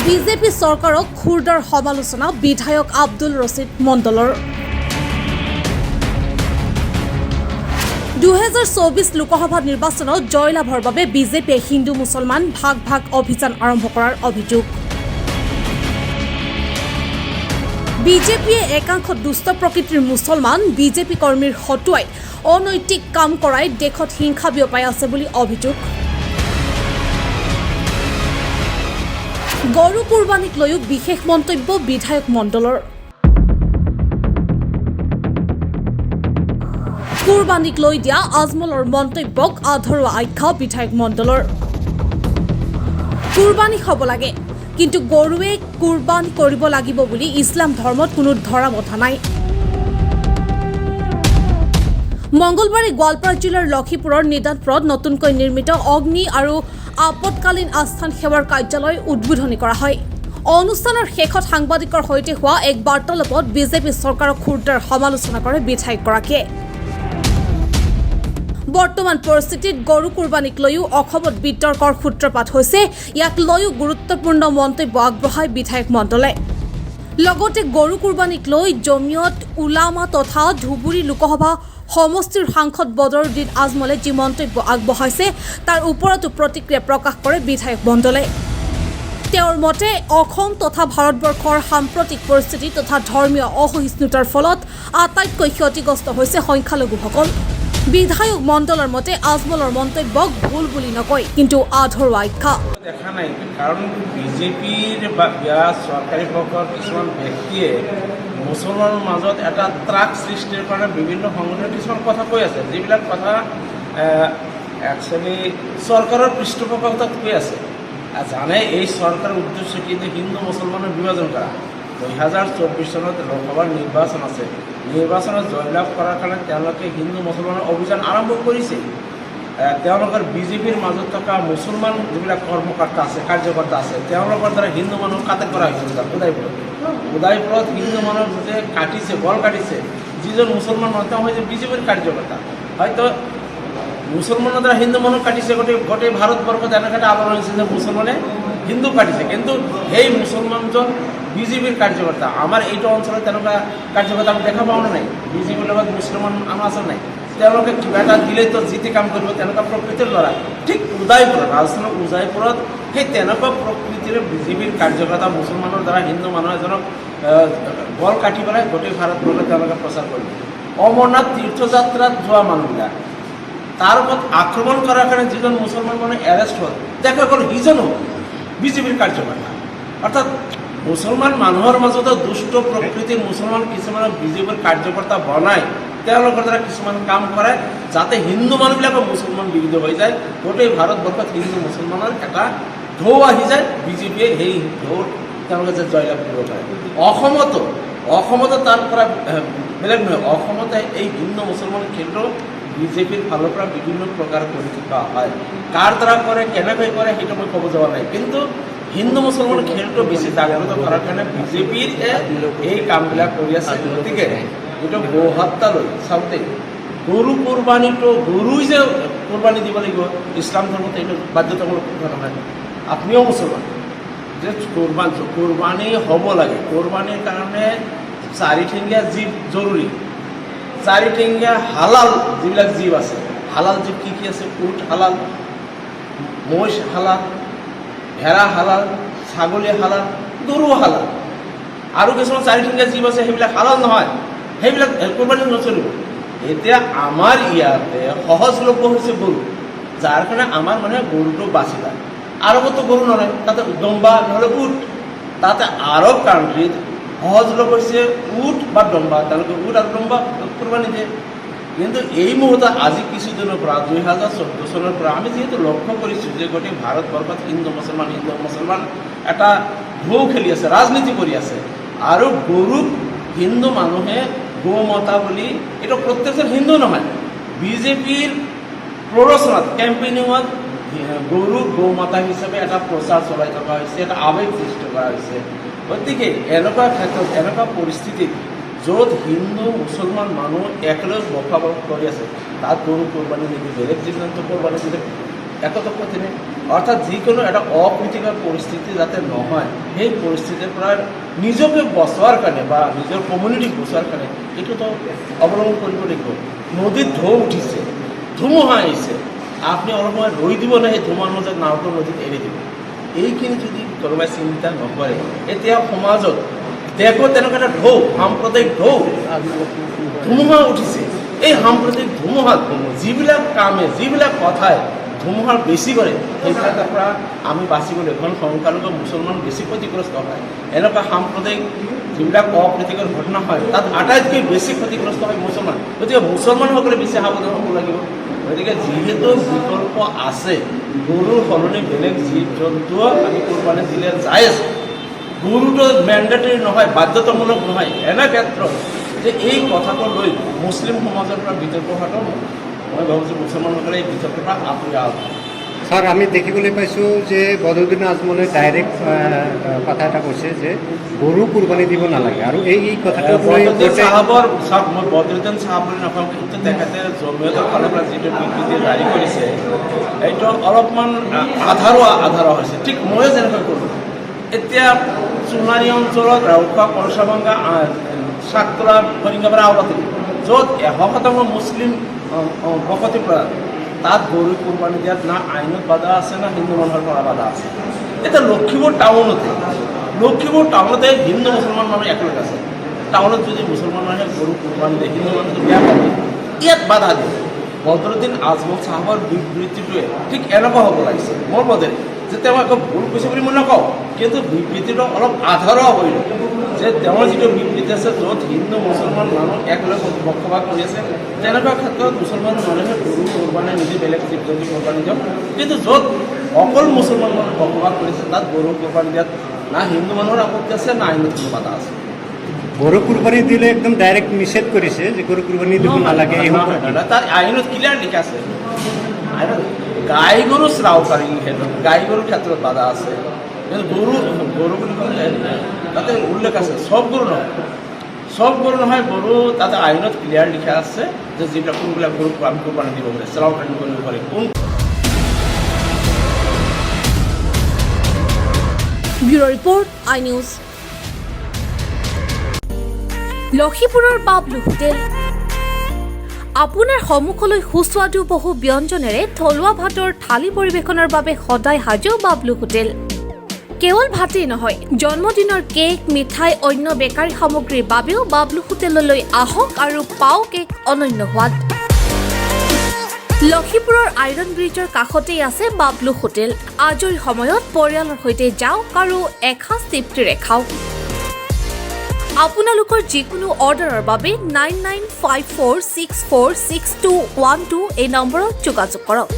BJP চৰকাৰক খুৰদাৰ সমালোচনা বিধায়ক আব্দুল ৰছিদ মণ্ডলৰ। 2024 লোকসভা নিৰ্বাচনত জয়লাভৰ বাবে বিজেপিয়ে হিন্দু মুছলমান ভাগ ভাগ অভিযান আৰম্ভ কৰাৰ অভিযোগ। বিজেপিয়ে একাংশ দুষ্ট প্ৰকৃতিৰ মুছলমান বিজেপি কৰ্মীৰ হতুৱাই অনৈতিক কাম কৰাই দেশত হিংসা বিয়পাই আছে বুলি অভিযোগ। গৰু কুৰবানীক লৈও বিশেষ মন্তব্য বিধায়ক মণ্ডলৰ। কুৰবানীক লৈ দিয়া আজমলৰ মন্তব্যক আধৰুৱা আখ্যা বিধায়ক মণ্ডলৰ। কুৰবানী হ'ব লাগে, কিন্তু গৰুৱে কুৰবানী কৰিব লাগিব বুলি ইছলাম ধৰ্মত কোনো ধৰা বন্ধা নাই। মঙলবাৰে গোৱালপাৰা জিলাৰ লক্ষীপুৰৰ নিদানপুৰত নতুনকৈ নিৰ্মিত অগ্নি আৰু আপতকালীন আস্থান সেৱাৰ কাৰ্যালয় উদ্বোধনী কৰা হয়। অনুষ্ঠানৰ শেষত সাংবাদিকৰ সৈতে হোৱা এক বাৰ্তালাপত বিজেপি চৰকাৰক খুৰদাৰ সমালোচনা কৰে বিধায়কগৰাকীয়ে। বৰ্তমান পৰিস্থিতিত গৰু কুৰবানীক লৈও অসমত বিতৰ্কৰ সূত্ৰপাত হৈছে। ইয়াক লৈও গুৰুত্বপূৰ্ণ মন্তব্য আগবঢ়ায় বিধায়ক মণ্ডলে। লগতে গৰু কুৰবানীক লৈ জমিয়ত উলামা তথা ধুবুৰী লোকসভা সমষ্টিৰ সাংসদ বদৰুদ্দিন আজমলে যি মন্তব্য আগবঢ়াইছে তাৰ ওপৰতো প্ৰতিক্ৰিয়া প্ৰকাশ কৰে বিধায়ক মণ্ডলে। তেওঁৰ মতে অসম তথা ভাৰতবৰ্ষৰ সাম্প্ৰতিক পৰিস্থিতি তথা ধৰ্মীয় অসহিষ্ণুতাৰ ফলত আটাইতকৈ ক্ষতিগ্ৰস্ত হৈছে সংখ্যালঘুসকল। বিধায়ক মণ্ডলৰ মতে আজমলৰ মন্তব্যক ভুল বুলি নকয়, কিন্তু আধৰুৱা আখ্যা। দেখা নাই, কাৰণ বিজেপিৰ বা চৰকাৰী পক্ষৰ কিছুমান ব্যক্তিয়ে মুছলমানৰ মাজত এটা ত্ৰাস সৃষ্টিৰ কাৰণে বিভিন্ন সংগঠনে কিছুমান কথা কৈ আছে, যিবিলাক কথা একচুৱেলি চৰকাৰৰ পৃষ্ঠপোষকতাত কৈ আছে। জানে এই চৰকাৰৰ উদ্দেশ্য কিন্তু হিন্দু মুছলমানৰ বিভাজন কৰা। 2024 চনত লোকসভাৰ নিৰ্বাচন আছে, নিৰ্বাচনত জয়লাভ কৰাৰ কাৰণে তেওঁলোকে হিন্দু মুছলমানৰ অভিযান আৰম্ভ কৰিছে। তেওঁলোকৰ বিজেপিৰ মাজত থকা মুছলমান যিবিলাক কৰ্মকৰ্তা আছে, কাৰ্যকৰ্তা আছে, তেওঁলোকৰ দ্বাৰা হিন্দু মানুহ কাটে কৰা হৈছিল। উদয়পুৰত হিন্দু মানুহ যে কাটিছে, গল কাটিছে, যিজন মুছলমান মানুহ তেওঁ হৈছে বিজেপিৰ কাৰ্যকৰ্তা। হয়তো মুছলমানৰ দ্বাৰা হিন্দু মানুহ কাটিছে, গোটেই ভাৰতবৰ্ষত এনেকৈ এটা আলোচনা হৈছে যে মুছলমানে হিন্দু কাটিছে, কিন্তু সেই মুছলমানজন বিজেপিৰ কাৰ্যকৰ্তা। আমাৰ এইটো অঞ্চলত তেনেকুৱা কাৰ্যকৰ্তা আমি দেখা পাওঁ নাই। বিজেপিৰ লগত মুছলমান মানুহ আছে নাই, তেওঁলোকে কিবা এটা দিলেই তো যিটি কাম কৰিব, তেনেকুৱা প্ৰকৃতিৰ ল'ৰা। ঠিক উদয়পুৰত, ৰাজস্থানৰ উদয়পুৰত সেই তেনেকুৱা প্ৰকৃতিৰে বিজেপিৰ কাৰ্যকৰ্তা মুছলমানৰ দ্বাৰা হিন্দু মানুহ এজনক গল কাটি পেলাই গোটেই ভাৰতবৰ্ষত তেওঁলোকে প্ৰচাৰ কৰিব। অমৰনাথ তীৰ্থযাত্ৰাত যোৱা মানুহবিলাক তাৰ ওপৰত আক্ৰমণ কৰাৰ কাৰণে যিজন মুছলমান মানুহ এৰেষ্ট হ'ল, দেখা গ'ল সিজনো বিজেপিৰ কাৰ্যকৰ্তা। অৰ্থাৎ মুছলমান মানুহৰ মাজতো দুষ্ট প্ৰকৃতিৰ মুছলমান কিছুমানক বিজেপিৰ কাৰ্যকৰ্তা বনায়, তেওঁলোকৰ দ্বাৰা কিছুমান কাম কৰে যাতে হিন্দু মানুহবিলাকো মুছলমান বিৰোধী হৈ যায়। গোটেই ভাৰতবৰ্ষত হিন্দু মুছলমানৰ এটা ঢৌ আহি যায়, বিজেপিয়ে সেই ঢৌত তেওঁলোকে যে জয়লাভ কৰিব পাৰে। অসমতো তাৰ পৰা বেলেগ নহয়, অসমতে এই হিন্দু মুছলমান ক্ষেত্ৰ বিজেপিৰ ফালৰ পৰা বিভিন্ন প্ৰকাৰ কৰি থকা হয়। কাৰ দ্বাৰা কৰে, কেনেকৈ কৰে সেইটো মই ক'ব যোৱা নাই, কিন্তু হিন্দু মুছলমান খেলটো বেছি জাগ্ৰত কৰাৰ কাৰণে বিজেপিৰ এই কামবিলাক কৰি আছে। গতিকে এইটো গো হত্যালৈ চাওঁতে গৰু কুৰবানীটো গৰুই যে কুৰবানী দিব লাগিব, ইছলাম ধৰ্মত এইটো বাধ্যতামূলক কথা নহয়। আপুনিও মুছলমান, যে কুৰবানী হ'ব লাগে। কুৰবানীৰ কাৰণে চাৰিঠেঙীয়া জীৱ জৰুৰী। চাৰিঠেঙীয়া হালাল যিবিলাক জীৱ আছে, হালাল জীৱ কি কি আছে? উট হালাল, মহিষ হালাল, ভেড়া হালাল, ছাগলী হালাল, গৰু হালাল। আৰু কিছুমান চাৰিঠেঙীয়া জীৱ আছে সেইবিলাক হালাল নহয়, সেইবিলাক কুৰবানী নচলিব। এতিয়া আমাৰ ইয়াতে সহজলভ্য হৈছে গৰু, যাৰ কাৰণে আমাৰ মানে গৰুটো বাচি যায়। আৰবতো গৰু নলয়, তাতে ডম্বা নহ'লে উট। তাতে আৰব কাণ্ট্ৰিত সহজলভ্য হৈছে উট বা ডম্বা, তেওঁলোকে উট আৰু ডম্বা কুৰবানী দিয়ে। কিন্তু এই মুহূৰ্তত আজি কিছুদিনৰ পৰা 2014 চনৰ পৰা আমি যিহেতু লক্ষ্য কৰিছোঁ যে গোটেই ভাৰতবৰ্ষত হিন্দু মুছলমান এটা ঢৌ খেলি আছে, ৰাজনীতি কৰি আছে। আৰু গৰুক হিন্দু মানুহে গৌ মাতা বুলি, এইটো প্ৰত্যেকজন হিন্দু নহয়, বিজেপিৰ প্ৰৰোচনাত কেম্পেইনিঙত গৰুক গৌ মাতা হিচাপে এটা প্ৰচাৰ চলাই থকা হৈছে, এটা আৱেগ সৃষ্টি কৰা হৈছে। গতিকে এনেকুৱা ক্ষেত্ৰত, এনেকুৱা পৰিস্থিতিত য'ত হিন্দু মুছলমান মানুহ একেলগে বসবাস কৰি আছে, তাত গৰু কোৰবানী নিদি বেলেগ জীৱ জন্তু কোৰবানী দিলে একো আপত্তি নাই। অৰ্থাৎ যিকোনো এটা অপ্ৰীতিকৰ পৰিস্থিতি যাতে নহয়, সেই পৰিস্থিতিৰ পৰা নিজকে বচোৱাৰ কাৰণে বা নিজৰ কমিউনিটিক বচোৱাৰ কাৰণে এইটোতো অৱলম্বন কৰিব লাগিব। নদীত ঢৌ উঠিছে, ধুমুহা আহিছে, আপুনি অলপ সময় ৰৈ দিব নে সেই ধুমুহাৰ মাজত নাওটো নদীত এৰি দিব? এইখিনি যদি কোনোবাই চিন্তা নকৰে, এতিয়া সমাজত দেশত তেনেকুৱা এটা ঢৌ, সাম্প্ৰদায়িক ঢৌ ধুমুহা উঠিছে। এই সাম্প্ৰদায়িক ধুমুহাত যিবিলাক কামে, যিবিলাক কথাই ধুমুহাৰ বেছি কৰে, সেইবিলাকৰ পৰা আমি বাচিবলৈ এখন সংখ্যালঘু মুছলমান বেছি ক্ষতিগ্ৰস্ত হয়। এনেকুৱা সাম্প্ৰদায়িক যিবিলাক অপ্ৰীতিকৰ ঘটনা হয়, তাত আটাইতকৈ বেছি ক্ষতিগ্ৰস্ত হয় মুছলমান। গতিকে মুছলমানসকলে বেছি সাৱধান হ'ব লাগিব। গতিকে যিহেতু বিকল্প আছে, গৰুৰ সলনি বেলেগ জীৱ জন্তুও আমি কোৰবানী দিলে যায় আছে। গৰুটো মেণ্ডেটৰী নহয়, বাধ্যতামূলক নহয়। এনে ক্ষেত্ৰত যে এই কথাটো লৈ মুছলিম সমাজৰ পৰা বিতৰ্ক হোৱাটো মই ভাবোঁ যে মুছলমানসকলে এই বিতৰ্কৰ পৰা আঁতৰি আহক। স্যাৰ, আমি দেখিবলৈ পাইছোঁ যে বদৰুদ্দিন আজমলে ডাইৰেক্ট কথা এটা কৈছে যে গৰু কোৰবানী দিব নালাগে, আৰু এই কথাটো বদৰুদ্দিন চাহাবৰ মই বদৰুদ্দিন চাহাব বুলি নকওঁ, কিন্তু তেখেতে জমিয়তৰ ফালৰ পৰা যিটো বিবৃতি জাৰি কৰিছে, এইটো অলপমান আধাৰো হৈছে। ঠিক ময়ো যেনেকৈ কৰোঁ, এতিয়া সোণাৰী অঞ্চলত ৰাউখোৱা, কৰচাভঙ্গা, চাকতলা, ফৰিংগাপাৰা, আউলাতী, য'ত 100% মুছলিম বসতি পৰা, তাত গৰু কোৰবানী দিয়াত না আইনত বাধা আছে, না হিন্দু মানুহৰ পৰা বাধা আছে। এতিয়া লখিমপুৰ টাউনতে হিন্দু মুছলমান মানুহ একেলগে আছে। টাউনত যদি মুছলমান মানুহে গৰু কোৰবানী দিয়ে, হিন্দু মানুহে বেয়া পাবে, ইয়াত বাধা দিয়ে। বদৰুদ্দিন আজমল চাহাবৰ বিবৃতিটোৱে ঠিক এনেকুৱা হ'ব লাগিছে মোৰ বোধে, যে তেওঁ একো ভুল কৈছে বুলি মই নকওঁ, কিন্তু বিবৃতিটো অলপ আধাৰো হৈ যে তেওঁৰ যিটো বিবৃতি আছে, য'ত হিন্দু মুছলমান মানুহ একেলগে বসবাস কৰি আছে, তেনেকুৱা ক্ষেত্ৰত মুছলমান মানুহে গৰু কোৰবানী নিদি বেলেগ জীৱ জন্তু কোৰবানী দিয়ক। কিন্তু য'ত অকল মুছলমান মানুহ বসবাস কৰিছে, তাত গৰু কোৰবানী দিয়াত না হিন্দু মানুহৰ আপত্তি আছে, না আইনত কোনো বাধা আছে। গৰু কোৰবানী দিলে একদম ডাইৰেক্ট নিষেধ কৰিছে যে গৰু কোৰবানী দিব নালাগে। তার আইনত ক্লিয়ার লিখা আছে। গাই গরু শ্রাও পারি, গাই গরুর ক্ষেত্রে বাধা আছে, কিন্তু গরু বুলি ক'লে তাতে উল্লেখ আছে। সব গরু নহয়, গরু তাতে আইনত ক্লিয়ার লিখা আছে যে যিবিলাক কোনবিলাক গরু আমি কোৰবানী দিব পাৰে, শ্ৰাও পাৰি কৰিব পাৰে। ব্যুৰো ৰিপৰ্ট, আই নিউজ। লখিমপুৰৰ বাবলু হোটেল। আপোনাৰ সন্মুখলৈ সুস্বাদু বহু ব্যঞ্জনেৰে থলুৱা ভাতৰ থালি পৰিৱেশনৰ বাবে সদায় সাজু বাবলু হোটেল। কেৱল ভাতেই নহয়, জন্মদিনৰ কেক, মিঠাই, অন্য বেকাৰী সামগ্ৰীৰ বাবেও বাবলু হোটেললৈ আহক আৰু পাওক এক অনন্য সোৱাদ। লখিমপুৰৰ আইৰণ ব্ৰিজৰ কাষতেই আছে বাবলু হোটেল। আজৰি সময়ত পৰিয়ালৰ সৈতে যাওক আৰু এসাঁজ তৃপ্তিৰে খাওক। আপোনালোকৰ যিকোনো অৰ্ডাৰৰ বাবে 9954646212 এই নম্বৰত যোগাযোগ কৰক।